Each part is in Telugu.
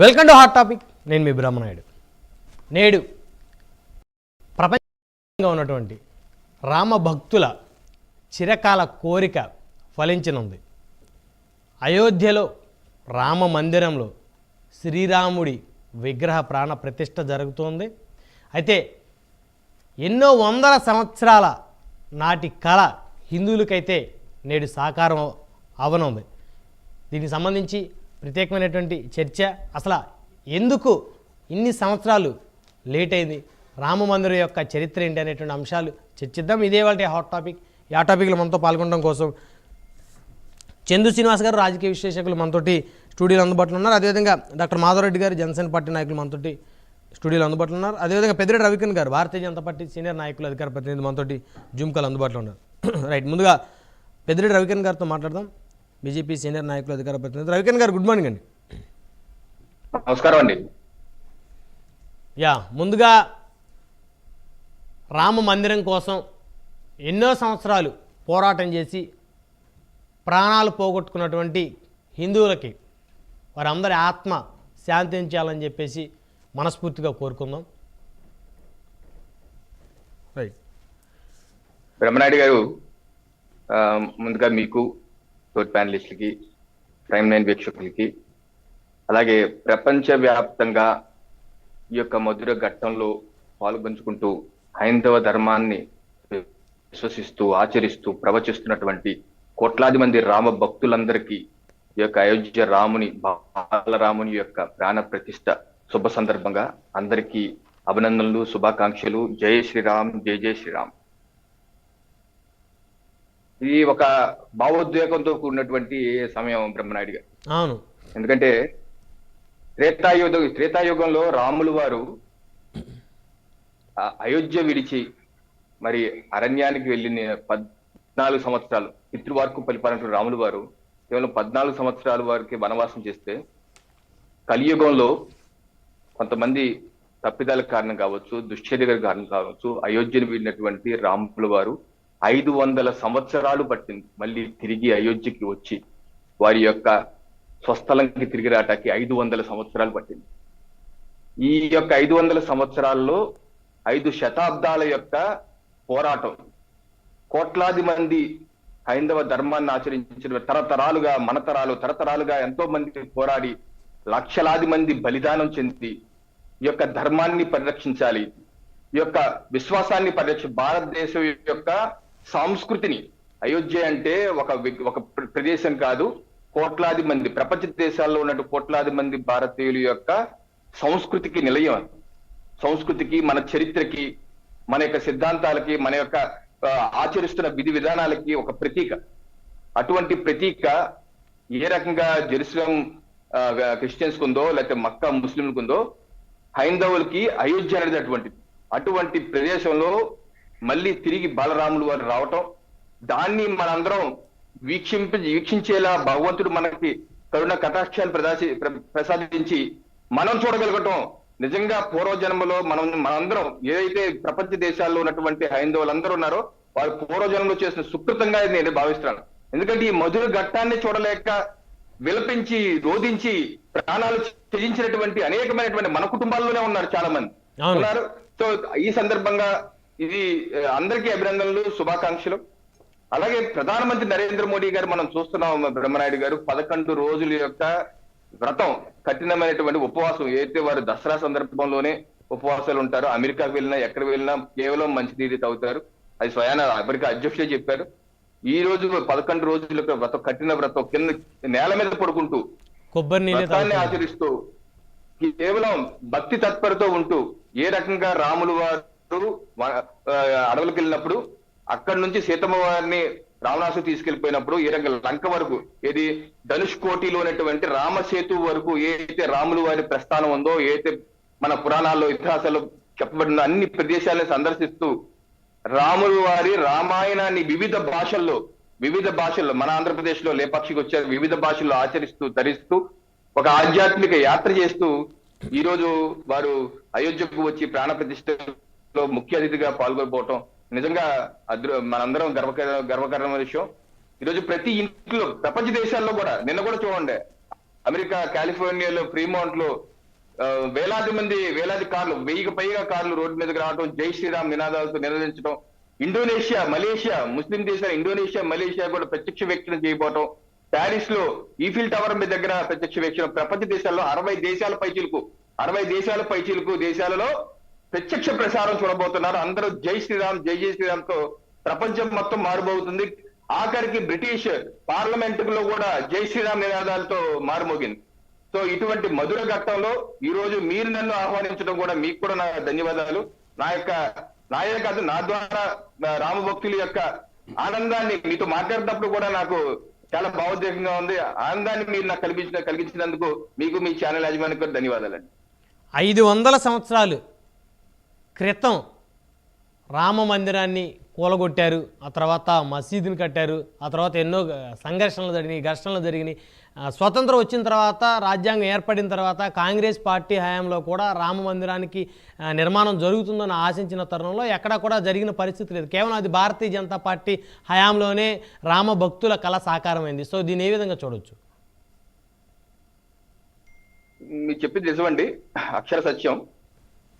Welcome to hot topic. నేను మీ బ్రహ్మనాయుడు. నేడు ప్రపంచంగా ఉన్నటువంటి రామ భక్తుల చిరకాల కోరిక ఫలించనుంది. అయోధ్యలో రామ మందిరంలో శ్రీరాముడి విగ్రహ ప్రాణ ప్రతిష్ఠ జరుగుతోంది. అయితే ఎన్నో వందల సంవత్సరాల నాటి కళ హిందువులకైతే నేడు సాకారం అవనుంది. దీనికి సంబంధించి ప్రత్యేకమైనటువంటి చర్చ, అసలు ఎందుకు ఇన్ని సంవత్సరాలు లేట్ అయింది, రామ మందిరం యొక్క చరిత్ర ఏంటి అనేటువంటి అంశాలు చర్చిద్దాం. ఇదే వాళ్ళ హాట్ టాపిక్. ఈ హాట్ టాపిక్లో మనతో పాల్గొనడం కోసం చందు శ్రీనివాస్ గారు, రాజకీయ విశ్లేషకులు మనతోటి స్టూడియోలో అందుబాటులో ఉన్నారు. అదేవిధంగా డాక్టర్ మాధవరెడ్డి గారు, జనసేన పార్టీ నాయకులు మనతోటి స్టూడియోలో అందుబాటులో ఉన్నారు. అదేవిధంగా పెద్దిరెడ్డి రవికిరణ్ గారు, భారతీయ జనతా పార్టీ సీనియర్ నాయకులు, అధికార ప్రతినిధి మనతోటి జూమ్ కాల్ అందుబాటులో ఉన్నారు. రైట్, ముందుగా పెద్దిరెడ్డి రవికిరణ్ గారితో మాట్లాడదాం. బీజేపీ సీనియర్ నాయకులు, అధికార ప్రతినిధి రవికిరణ్ గారు, గుడ్ మార్నింగ్ అండి. నమస్కారం అండి. ముందుగా రామ మందిరం కోసం ఎన్నో సంవత్సరాలు పోరాటం చేసి ప్రాణాలు పోగొట్టుకున్నటువంటి హిందువులకి వారందరి ఆత్మ శాంతించాలని చెప్పేసి మనస్ఫూర్తిగా కోరుకుందాం. రైట్, బ్రహ్మనాయుడు గారు, ముందుగా మీకు, తోటి ప్యానలిస్టులకి, ప్రైమ్ 9 వీక్షకులకి, అలాగే ప్రపంచవ్యాప్తంగా ఈ యొక్క మధుర ఘట్టంలో పాల్గొంచుకుంటూ హైందవ ధర్మాన్ని విశ్వసిస్తూ ఆచరిస్తూ ప్రవచిస్తున్నటువంటి కోట్లాది మంది రామ భక్తులందరికీ ఈ యొక్క అయోధ్య రాముని, బాలరాముని యొక్క ప్రాణ ప్రతిష్ఠ శుభ సందర్భంగా అందరికీ అభినందనలు, శుభాకాంక్షలు. జై శ్రీరామ్, జై జై శ్రీరామ్. ఇది ఒక భావోద్వేగంతో కూడినటువంటి సమయం బ్రహ్మనాయుడు గారు. అవును, ఎందుకంటే త్రేతాయుగంలో రాములు వారు అయోధ్య విడిచి మరి అరణ్యానికి వెళ్ళిన 14 సంవత్సరాలు పితృవార్కు పరిపాలన రాములు వారు కేవలం 14 సంవత్సరాల వారికి వనవాసం చేస్తే, కలియుగంలో కొంతమంది తప్పిదాల కారణం కావచ్చు, దుశ్చర్యల కారణం కావచ్చు, అయోధ్యను వెళ్ళినటువంటి రాములు వారు 500 సంవత్సరాలు పట్టింది మళ్ళీ తిరిగి అయోధ్యకి వచ్చి వారి యొక్క స్వస్థలంకి తిరిగి రావటానికి 500 సంవత్సరాలు పట్టింది. ఈ యొక్క 500 సంవత్సరాల్లో 5 శతాబ్దాల యొక్క పోరాటం, కోట్లాది మంది హైందవ ధర్మాన్ని ఆచరించిన తరతరాలుగా, మన తరతరాలుగా ఎంతో మంది పోరాడి లక్షలాది మంది బలిదానం చెంది ఈ యొక్క ధర్మాన్ని పరిరక్షించాలి, ఈ యొక్క విశ్వాసాన్ని భారతదేశం యొక్క సంస్కృతిని, అయోధ్య అంటే ఒక ప్రదేశం కాదు, కోట్లాది మంది ప్రపంచ దేశాల్లో ఉన్నట్టు కోట్లాది మంది భారతీయుల యొక్క సంస్కృతికి నిలయం, సంస్కృతికి, మన చరిత్రకి, మన యొక్క సిద్ధాంతాలకి, మన యొక్క ఆచరిస్తున్న విధి విధానాలకి ఒక ప్రతీక. అటువంటి ప్రతీక ఏ రకంగా జెరూసలేం క్రిస్టియన్స్ కుందో, లేకపోతే మక్కా ముస్లింలకు ఉందో, హైందవులకి అయోధ్య అనేది అటువంటి ప్రదేశంలో మళ్ళీ తిరిగి బాలరాములు వారు రావటం, దాన్ని మనందరం వీక్షించేలా భగవంతుడు మనకి కరుణ కటాక్షాలు ప్రసాదించి మనం చూడగలగటం, నిజంగా పూర్వజన్మలో మనందరం ఏదైతే ప్రపంచ దేశాల్లో ఉన్నటువంటి హైందవులందరూ ఉన్నారో వారు పూర్వజన్మలో చేసిన సుకృతంగా నేను భావిస్తున్నాను. ఎందుకంటే ఈ మధుర ఘట్టాన్ని చూడలేక విలపించి రోధించి ప్రాణాలు త్యజించినటువంటి అనేకమైనటువంటి మన కుటుంబాల్లోనే ఉన్నారు, చాలా మంది ఉన్నారు. సో ఈ సందర్భంగా ఇది అందరికీ అభినందనలు, శుభాకాంక్షలు. అలాగే ప్రధానమంత్రి నరేంద్ర మోడీ గారు మనం చూస్తున్నాం బ్రహ్మనాయుడు గారు, 11 రోజుల యొక్క వ్రతం, కఠినమైనటువంటి ఉపవాసం, ఏదైతే వారు దసరా సందర్భంలోనే ఉపవాసాలు ఉంటారో, అమెరికాకు వెళ్ళినా ఎక్కడ వెళ్ళినా కేవలం మంచినీరు తాగుతారు, అది స్వయాన అమెరికా అధ్యక్షుడే చెప్పారు. ఈ రోజు 11 రోజుల వ్రతం, కఠిన వ్రతం, కింద నేల మీద పడుకుంటూ వ్రతాన్ని ఆచరిస్తూ కేవలం భక్తి తత్పరతో ఉంటూ, ఏ రకంగా రాములు వారు అడవులకు వెళ్ళినప్పుడు అక్కడి నుంచి సీతమ్మ వారిని రావణాసు తీసుకెళ్లిపోయినప్పుడు ఏ రకంగా లంక వరకు, ఏది ధనుష్ కోటిలో ఉన్నటువంటి రామసేతు వరకు ఏదైతే రాములు వారి ప్రస్థానం ఉందో, ఏదైతే మన పురాణాల్లో ఇతిహాసాల్లో చెప్పబడిన అన్ని ప్రదేశాలను సందర్శిస్తూ రాములు వారి రామాయణాన్ని వివిధ భాషల్లో మన ఆంధ్రప్రదేశ్ లో లేపాక్షికి వచ్చారు, వివిధ భాషల్లో ఆచరిస్తూ ధరిస్తూ ఒక ఆధ్యాత్మిక యాత్ర చేస్తూ ఈ రోజు వారు అయోధ్యకు వచ్చి ప్రాణ ప్రతిష్టలో ముఖ్య అతిథిగా పాల్గొనబోవటం నిజంగా మనందరం గర్వకారణమైన విషయం. ఈరోజు ప్రతి ఇంట్లో, ప్రపంచ దేశాల్లో కూడా, నిన్న కూడా చూడండి, అమెరికా కాలిఫోర్నియాలో ఫ్రీమౌంట్ లో వేలాది కార్లు, 1000కి పైగా కార్లు రోడ్డు మీదకి రావడం, జై శ్రీరామ్ నినాదాలతో నిరోధించడం. ఇండోనేషియా, మలేషియా, ముస్లిం దేశాలు ఇండోనేషియా, మలేషియా కూడా ప్రత్యక్ష వ్యక్తులు చేయబోవటం. ప్యారిస్ లో ఈఫిల్ టవర్ మీద దగ్గర ప్రత్యక్ష వ్యక్తులు. ప్రపంచ దేశాల్లో 60 దేశాల పైచీలకు దేశాలలో ప్రత్యక్ష ప్రసారం చూడబోతున్నారు. అందరూ జై శ్రీరామ్, జై జై శ్రీరామ్ తో ప్రపంచం మొత్తం మారుబోతుంది. ఆఖరికి బ్రిటిష్ పార్లమెంట్ లో కూడా జై శ్రీరామ్ నినాదాలతో మారుమోగింది. సో ఇటువంటి మధుర ఘట్టంలో ఈ రోజు మీరు నన్ను ఆహ్వానించడం కూడా మీకు కూడా నా ధన్యవాదాలు. నాయే కాదు, నా ద్వారా రామభక్తుల యొక్క ఆనందాన్ని మీతో మాట్లాడినప్పుడు కూడా నాకు చాలా భావోద్వేగంగా ఉంది. ఆనందాన్ని మీరు నాకు కలిగించినందుకు మీకు, మీ ఛానల్ యాజమాన్యానికి కూడా ధన్యవాదాలండి. 500 సంవత్సరాలు క్రితం రామ మందిరాన్ని కూలగొట్టారు, ఆ తర్వాత మసీదుని కట్టారు, ఆ తర్వాత ఎన్నో ఘర్షణలు జరిగినాయి. స్వతంత్రం వచ్చిన తర్వాత, రాజ్యాంగం ఏర్పడిన తర్వాత కాంగ్రెస్ పార్టీ హయాంలో కూడా రామ మందిరానికి నిర్మాణం జరుగుతుందని ఆశించిన తరుణంలో ఎక్కడా కూడా జరిగిన పరిస్థితి లేదు. కేవలం అది భారతీయ జనతా పార్టీ హయాంలోనే రామ భక్తుల కళ సాకారమైంది. సో దీన్ని ఏ విధంగా చూడొచ్చు? మీరు చెప్పింది నిజమండి, అక్షర సత్యం.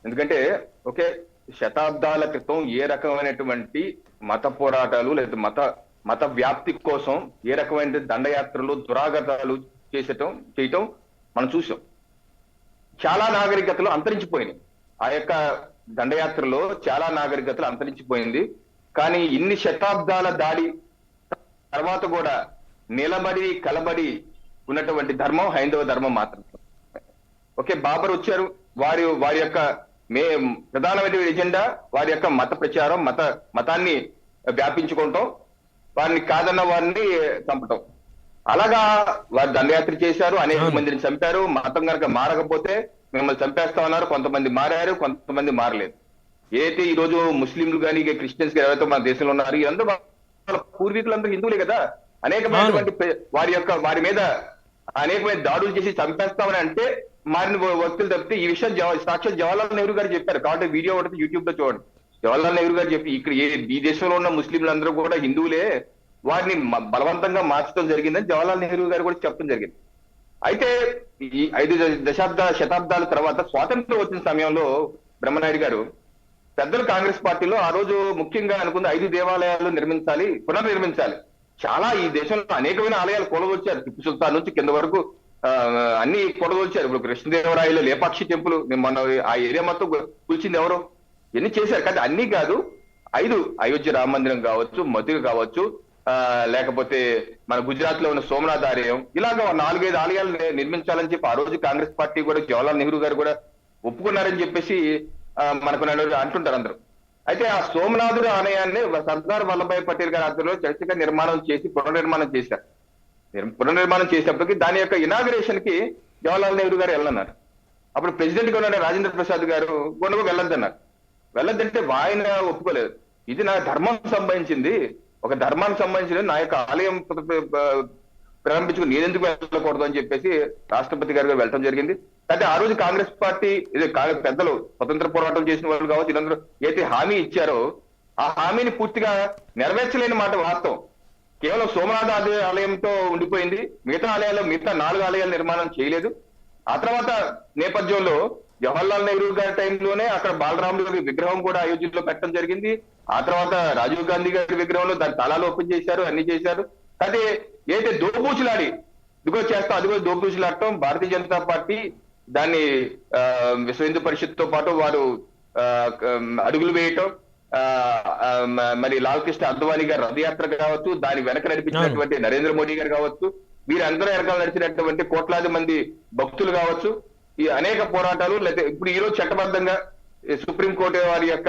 ఎందుకంటే శతాబ్దాల క్రితం ఏ రకమైనటువంటి మత పోరాటాలు లేదా మత వ్యాప్తి కోసం ఏ రకమైన దండయాత్రలు, దురాగతాలు చేయటం మనం చూసాం. చాలా నాగరికతలు అంతరించిపోయినాయి. ఆ యొక్క దండయాత్రలో చాలా నాగరికతలు అంతరించిపోయింది. కానీ ఇన్ని శతాబ్దాల దాడి తర్వాత కూడా నిలబడి కలబడి ఉన్నటువంటి ధర్మం హైందవ ధర్మం మాత్రం. బాబర్ వచ్చారు, వారి యొక్క ప్రధానమైన ఎజెండా వారి యొక్క మత ప్రచారం, మతాన్ని వ్యాపించుకోవటం, వారిని కాదన్న వారిని చంపటం. అలాగా వారు దండయాత్ర చేశారు, అనేక మందిని చంపారు. మతం కనుక మారకపోతే మిమ్మల్ని చంపేస్తా ఉన్నారు. కొంతమంది మారారు, కొంతమంది మారలేదు. ఏదైతే ఈ రోజు ముస్లింలు కానీ క్రిస్టియన్స్ ఎవరైతే మన దేశంలో ఉన్నారు, వీళ్ళందరూ వాళ్ళ పూర్వీకులందరూ హిందువులే కదా. అనేకమైనటువంటి వారి మీద అనేకమైన దాడులు చేసి చంపేస్తామని అంటే మారిన వ్యక్తులు తప్పితే ఈ విషయం సాక్షాత్ జవహర్లాల్ నెహ్రూ గారు చెప్పారు. కాబట్టి వీడియో ఒకటి యూట్యూబ్ లో చూడండి. జవహర్లాల్ నెహ్రూ గారు చెప్పి ఇక్కడ ఈ దేశంలో ఉన్న ముస్లింలందరూ కూడా హిందువులే, వారిని బలవంతంగా మార్చడం జరిగిందని జవహర్లాల్ నెహ్రూ గారు కూడా చెప్పడం జరిగింది. అయితే ఈ 5 శతాబ్దాల తర్వాత స్వాతంత్రం వచ్చిన సమయంలో బ్రహ్మనాయుడు గారు పెద్దలు కాంగ్రెస్ పార్టీలో ఆ రోజు ముఖ్యంగా అనుకుంది 5 దేవాలయాలు పునర్నిర్మించాలి. చాలా ఈ దేశంలో అనేకమైన ఆలయాలు కూలగొచ్చారు. టిప్పు సుల్తాన్ నుంచి కింద వరకు అన్ని కూలగొచ్చారు. ఇప్పుడు కృష్ణదేవరాయలు లేపాక్షి టెంపుల్ మన ఆ ఏరియా మొత్తం కూల్చింది ఎవరు, ఎన్ని చేశారు. కానీ అన్ని కాదు, 5 అయోధ్య రామ మందిరం కావచ్చు, మధుర కావచ్చు, లేకపోతే మన గుజరాత్ లో ఉన్న సోమనాథ్ ఆలయం, ఇలాగ 4-5 ఆలయాలు నిర్మించాలని చెప్పి ఆ రోజు కాంగ్రెస్ పార్టీ కూడా జవహర్లాల్ నెహ్రూ గారు కూడా ఒప్పుకున్నారని చెప్పేసి మనకు అంటుంటారు అందరూ. అయితే ఆ సోమనాథుడు ఆలయాన్ని సర్దార్ వల్లభాయ్ పటేల్ గారి ఆధ్వర్యంలో చర్చగా పునర్నిర్మాణం చేశారు. పునర్నిర్మాణం చేసినప్పటికీ దాని యొక్క ఇనాగరేషన్ కి జవహర్లాల్ నెహ్రూ గారు వెళ్ళన్నారు. అప్పుడు ప్రెసిడెంట్ గా ఉన్న రాజేంద్ర ప్రసాద్ గారు కొనుగో వెళ్ళొద్దన్నారు. వెళ్ళొద్దంటే ఆయన ఒప్పుకోలేదు. ఇది నా ధర్మం సంబంధించింది, ఒక ధర్మానికి సంబంధించిన నా యొక్క ఆలయం ప్రారంభించుకుని నేనెందుకు వెళ్ళకూడదు అని చెప్పేసి రాష్ట్రపతి గారు వెళ్ళడం జరిగింది. అయితే ఆ రోజు కాంగ్రెస్ పార్టీ పెద్దలు, స్వతంత్ర పోరాటం చేసిన వాళ్ళు కావచ్చు, వీళ్ళందరూ ఏదైతే హామీ ఇచ్చారో ఆ హామీని పూర్తిగా నెరవేర్చలేని మాట వాస్తవం. కేవలం సోమనాథ ఆలయంతో ఉండిపోయింది. మిగతా 4 ఆలయాల నిర్మాణం చేయలేదు. ఆ తర్వాత నేపథ్యంలో జవహర్లాల్ నెహ్రూ గారి టైంలోనే అక్కడ బాలరాముడు గారి విగ్రహం కూడా అయోధ్యలో పెట్టడం జరిగింది. ఆ తర్వాత రాజీవ్ గాంధీ గారి విగ్రహంలో దాని తలాలు ఓపెన్ చేశారు, అన్ని చేశారు. అయితే ఏదైతే దోబూచులాడి అదిగో దోబూచులాడటం, భారతీయ జనతా పార్టీ దాన్ని విశ్వ హిందూ పరిషత్ తో పాటు వారు అడుగులు వేయటం, మరి లాల్ కృష్ణ అద్వానీ గారు రథయాత్ర కావచ్చు, దాని వెనక నడిపించినటువంటి నరేంద్ర మోడీ గారు కావచ్చు, వీరందరూ వెనకాల నడిచినటువంటి కోట్లాది మంది భక్తులు కావచ్చు, ఈ అనేక పోరాటాలు, లేదా ఇప్పుడు ఈ రోజు చట్టబద్ధంగా సుప్రీంకోర్టు వారి యొక్క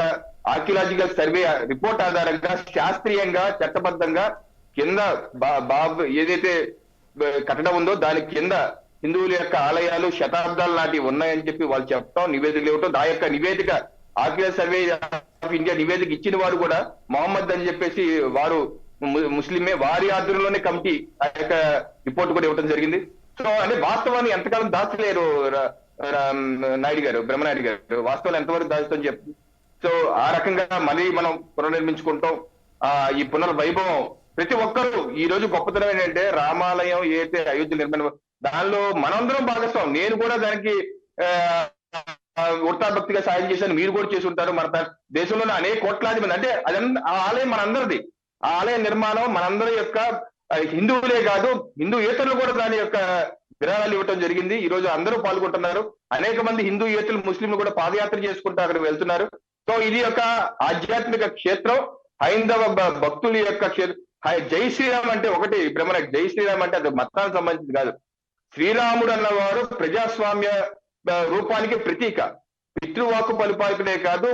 ఆర్కియలాజికల్ సర్వే రిపోర్ట్ ఆధారంగా శాస్త్రీయంగా చట్టబద్ధంగా కింద ఏదైతే కట్టడం ఉందో దాని కింద హిందువుల యొక్క ఆలయాలు శతాబ్దాల నాటి ఉన్నాయని చెప్పి వాళ్ళు చెప్తాం, నివేదికలు ఇవ్వటం. ఆ యొక్క నివేదిక ఆర్కియల్ సర్వే ఆఫ్ ఇండియా నివేదిక ఇచ్చిన వారు కూడా మొహమ్మద్ అని చెప్పేసి వారు ముస్లిమే, వారి ఆధ్వర్యంలోనే కమిటీ ఆ యొక్క రిపోర్ట్ కూడా ఇవ్వడం జరిగింది. సో అంటే వాస్తవాన్ని ఎంతకాలం దాచలేరు బ్రహ్మనాయుడు గారు, వాస్తవాలు ఎంతవరకు దాచుతామని చెప్పి. సో ఆ రకంగా మళ్ళీ మనం పునర్నిర్మించుకుంటాం. ఈ పునర్వైభవం ప్రతి ఒక్కరూ ఈ రోజు గొప్పతనం ఏంటంటే రామాలయం ఏదైతే అయోధ్య నిర్మాణం దానిలో మనందరం భాగస్వామి. నేను కూడా దానికి ఉడతాభక్తిగా సాయం చేశాను, మీరు కూడా చేసి ఉంటారు. మన దేశంలోనే అనేక కోట్లాది మంది, అంటే అది ఆ ఆలయం మనందరిది. ఆ ఆలయ నిర్మాణం మనందరి యొక్క, హిందువులే కాదు హిందూయేతరులు కూడా దాని యొక్క విరాళాలు ఇవ్వటం జరిగింది. ఈ రోజు అందరూ పాల్గొంటున్నారు. అనేక మంది హిందూయేతరులు, ముస్లింలు కూడా పాదయాత్ర చేసుకుంటూ అక్కడికి వెళ్తున్నారు. సో ఇది ఒక ఆధ్యాత్మిక క్షేత్రం, హైందవ భక్తుల యొక్క క్షేత్రం. జై శ్రీరామ్ అంటే ఒకటి బ్రహ్మణ, జై శ్రీరామ్ అంటే అది మతానికి సంబంధించింది కాదు. శ్రీరాముడు అన్నవారు ప్రజాస్వామ్య రూపానికి ప్రతీక. పితృవాకు పరిపాలకుడే కాదు,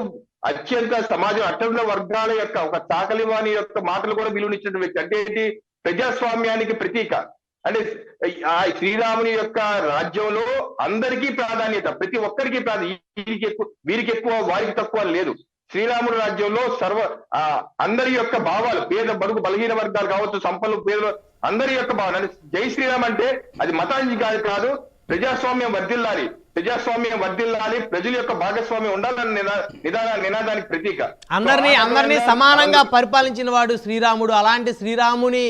అత్యంత సమాజం అట్టడున్న వర్గాల యొక్క ఒక చాకలివాణి యొక్క మాటలు కూడా విలువనిచ్చిన వ్యక్తి. అంటే ఏంటి? ప్రజాస్వామ్యానికి ప్రతీక. అంటే ఆ శ్రీరాముని యొక్క రాజ్యంలో అందరికీ ప్రాధాన్యత, ప్రతి ఒక్కరికి వీరికి ఎక్కువ వారికి తక్కువ లేదు. శ్రీరాముడి రాజ్యంలో అందరి యొక్క భావాలు, పేద బడుగు బలహీన వర్గాలు కావచ్చు, సంపన్నులు పేదలు, అందరి యొక్క భావన. అంటే జై శ్రీరామ్ అంటే అది మతానికి కాదు, ప్రజాస్వామ్యం వర్ధిల్లాలి, ప్రజాస్వామ్యం వర్ధిల్లాలి, ప్రజల యొక్క భాగస్వామ్యం ఉండాలని నినాదానికి ప్రతీక. అందరినీ సమానంగా పరిపాలించిన వాడు శ్రీరాముడు. అలాంటి శ్రీరాముని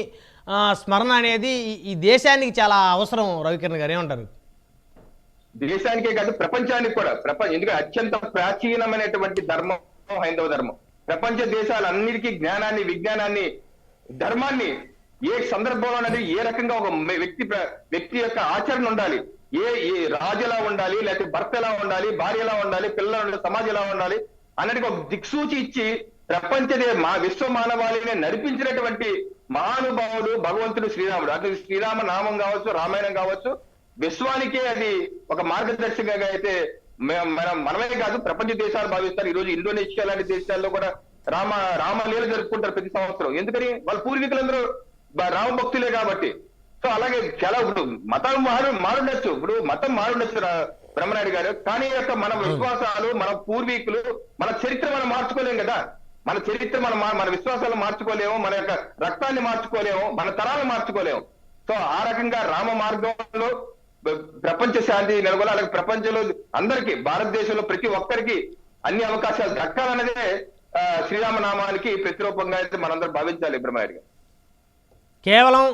స్మరణ అనేది ఈ దేశానికి చాలా అవసరం. రవికిరణ్ గారు ఏమంటారు? దేశానికే కాదు, ప్రపంచానికి కూడా. ఎందుకంటే అత్యంత ప్రాచీనమైనటువంటి ధర్మం హైందవ ధర్మం. ప్రపంచ దేశాలన్నిటికీ జ్ఞానాన్ని, విజ్ఞానాన్ని, ధర్మాన్ని ఏ సందర్భంలో అనేది, ఏ రకంగా ఒక వ్యక్తి యొక్క ఆచరణ ఉండాలి, ఏ రాజు ఎలా ఉండాలి, లేకపోతే భర్త ఎలా ఉండాలి, భార్య ఎలా ఉండాలి, పిల్లలు సమాజం ఎలా ఉండాలి అన్నటికి ఒక దిక్సూచి ఇచ్చి విశ్వ మానవాళిని నడిపించినటువంటి మహానుభావుడు భగవంతుడు శ్రీరాముడు. అటు శ్రీరామ నామం కావచ్చు, రామాయణం కావచ్చు, విశ్వానికే అది ఒక మార్గదర్శకంగా అయితే మనమే కాదు ప్రపంచ దేశాలు భావిస్తారు. ఈ రోజు ఇండోనేషియా లాంటి దేశాల్లో కూడా రామలీల జరుపుకుంటారు ప్రతి సంవత్సరం. ఎందుకని? వాళ్ళ పూర్వీకులందరూ రామ భక్తులే కాబట్టి. సో అలాగే చాలా ఇప్పుడు మతాలు మారుండొచ్చు, ఇప్పుడు మతం మారుండొచ్చు బ్రహ్మనాయుడు గారు, కానీ యొక్క మన విశ్వాసాలు, మన పూర్వీకులు, మన చరిత్ర మనం మార్చుకోలేం కదా. మన చరిత్ర మన విశ్వాసాలు మార్చుకోలేము, మన యొక్క రక్తాన్ని మార్చుకోలేము, మన తరాలు మార్చుకోలేము. సో ఆ రకంగా రామ మార్గంలో ప్రపంచ శాంతి నెలకొల, అలాగే ప్రపంచంలో అందరికీ, భారతదేశంలో ప్రతి ఒక్కరికి అన్ని అవకాశాలు దక్కాలన్నదే శ్రీరామనామానికి ప్రతిరూపంగా అయితే మనందరం భావించాలి బ్రహ్మనాయుడు గారు. కేవలం